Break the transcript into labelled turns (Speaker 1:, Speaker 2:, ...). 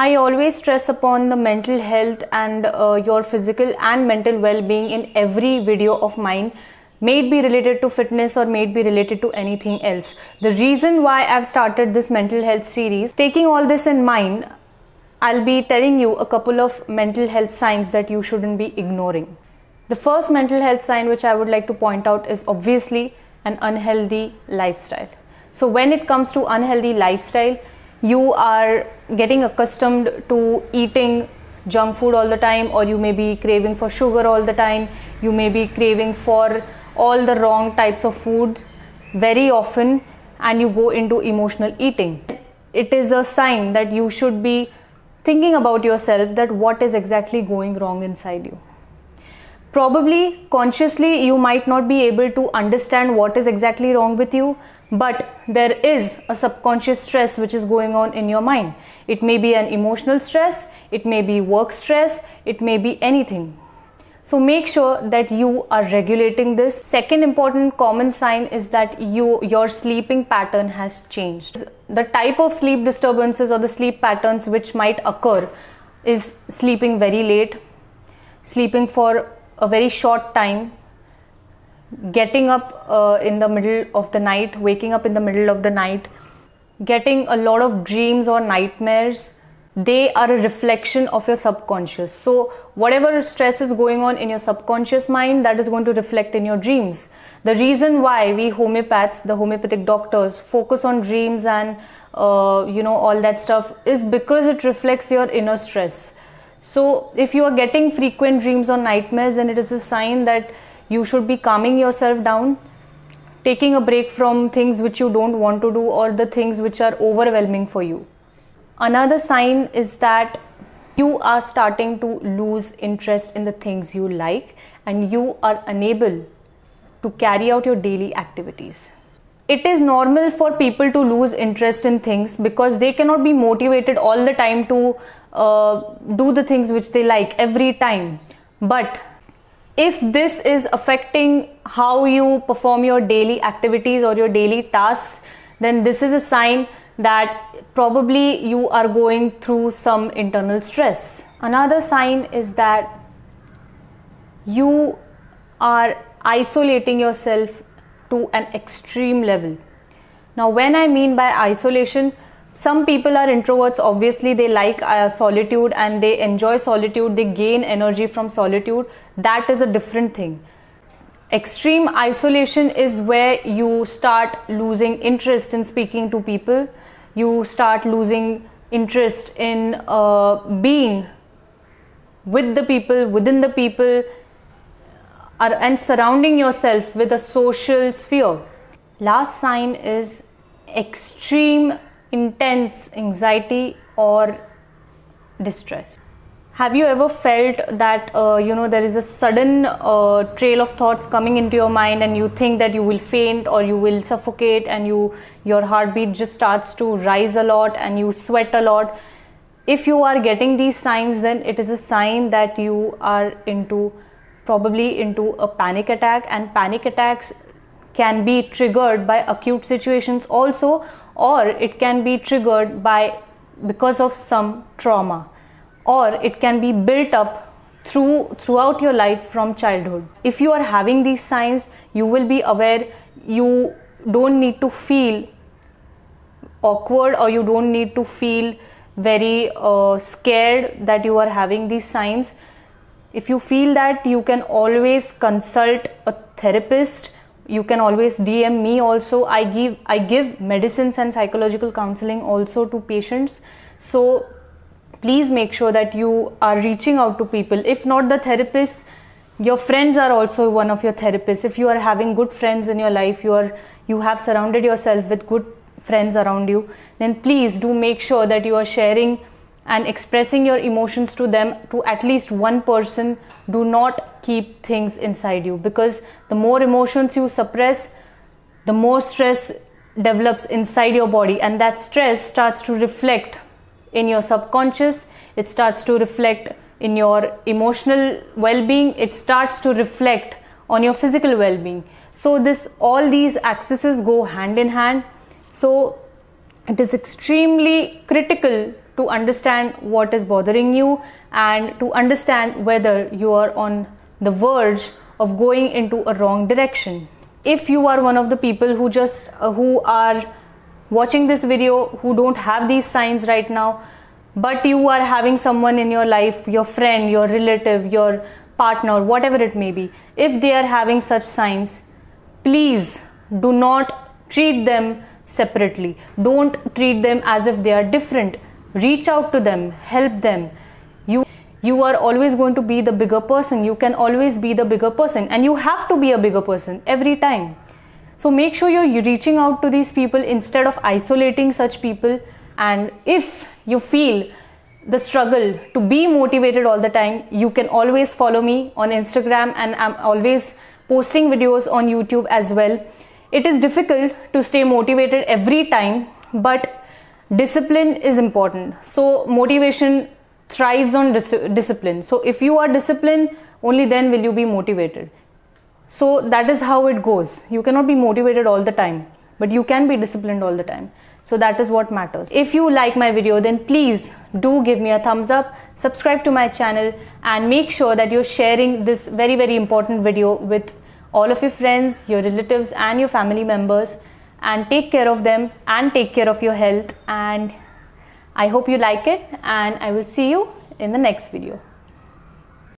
Speaker 1: I always stress upon the mental health and your physical and mental well-being in every video of mine, may it be related to fitness or may it be related to anything else. The reason why I've started this mental health series, taking all this in mind, I'll be telling you a couple of mental health signs that you shouldn't be ignoring. The first mental health sign which I would like to point out is obviously an unhealthy lifestyle. So when it comes to unhealthy lifestyle, you are getting accustomed to eating junk food all the time, or you may be craving for sugar all the time, you may be craving for all the wrong types of foods very often, and you go into emotional eating. It is a sign that you should be thinking about yourself, that what is exactly going wrong inside you. Probably consciously you might not be able to understand what is exactly wrong with you, but there is a subconscious stress which is going on in your mind. It may be an emotional stress, it may be work stress, it may be anything. So make sure that you are regulating this. Second important common sign is that your sleeping pattern has changed. The type of sleep disturbances or the sleep patterns which might occur is sleeping very late, sleeping for a very short time, getting up in the middle of the night, waking up in the middle of the night, getting a lot of dreams or nightmares. They are a reflection of your subconscious. So whatever stress is going on in your subconscious mind, that is going to reflect in your dreams. The reason why we homeopaths, the homeopathic doctors, focus on dreams and all that stuff is because it reflects your inner stress. So if you are getting frequent dreams or nightmares, then it is a sign that you should be calming yourself down, taking a break from things which you don't want to do or the things which are overwhelming for you. Another sign is that you are starting to lose interest in the things you like and you are unable to carry out your daily activities. It is normal for people to lose interest in things because they cannot be motivated all the time to do the things which they like every time. But if this is affecting how you perform your daily activities or your daily tasks, then this is a sign that probably you are going through some internal stress. Another sign is that you are isolating yourself to an extreme level. Now, when I mean by isolation, some people are introverts. Obviously they like solitude and they enjoy solitude, they gain energy from solitude. That is a different thing. Extreme isolation is where you start losing interest in speaking to people, you start losing interest in being with the people, within the people, and surrounding yourself with a social sphere. Last sign is extreme intense anxiety or distress. Have you ever felt that there is a sudden trail of thoughts coming into your mind and you think that you will faint or you will suffocate and your heartbeat just starts to rise a lot and you sweat a lot? If you are getting these signs, then it is a sign that you are probably into a panic attack, and panic attacks can be triggered by acute situations also, or it can be triggered because of some trauma, or it can be built up throughout your life from childhood. If you are having these signs, you will be aware. You don't need to feel awkward or you don't need to feel very scared that you are having these signs. If you feel that, you can always consult a therapist. You can always DM me also. I give medicines and psychological counseling also to patients. So please make sure that you are reaching out to people. If not the therapist, your friends are also one of your therapists. If you are having good friends in your life, you have surrounded yourself with good friends around you, then please do make sure that you are sharing and expressing your emotions to them, to at least one person. Do not keep things inside you, because the more emotions you suppress, the more stress develops inside your body, and that stress starts to reflect in your subconscious, it starts to reflect in your emotional well-being, it starts to reflect on your physical well-being. So all these axes go hand in hand. So it is extremely critical to understand what is bothering you and to understand whether you are on the verge of going into a wrong direction. If you are one of the people who are watching this video who don't have these signs right now, but you are having someone in your life, your friend, your relative, your partner, whatever it may be, if they are having such signs, please do not treat them separately. Don't treat them as if they are different. Reach out to them, help them. You are always going to be the bigger person. You can always be the bigger person, and you have to be a bigger person every time. So make sure you're reaching out to these people instead of isolating such people. And if you feel the struggle to be motivated all the time, you can always follow me on Instagram, and I'm always posting videos on YouTube as well. It is difficult to stay motivated every time, but discipline is important. So motivation thrives on discipline. So if you are disciplined, only then will you be motivated. So that is how it goes. You cannot be motivated all the time, but you can be disciplined all the time. So that is what matters. If you like my video, then please do give me a thumbs up, subscribe to my channel, and make sure that you're sharing this very, very important video with all of your friends, your relatives, and your family members, and take care of them and take care of your health. And I hope you like it, and I will see you in the next video.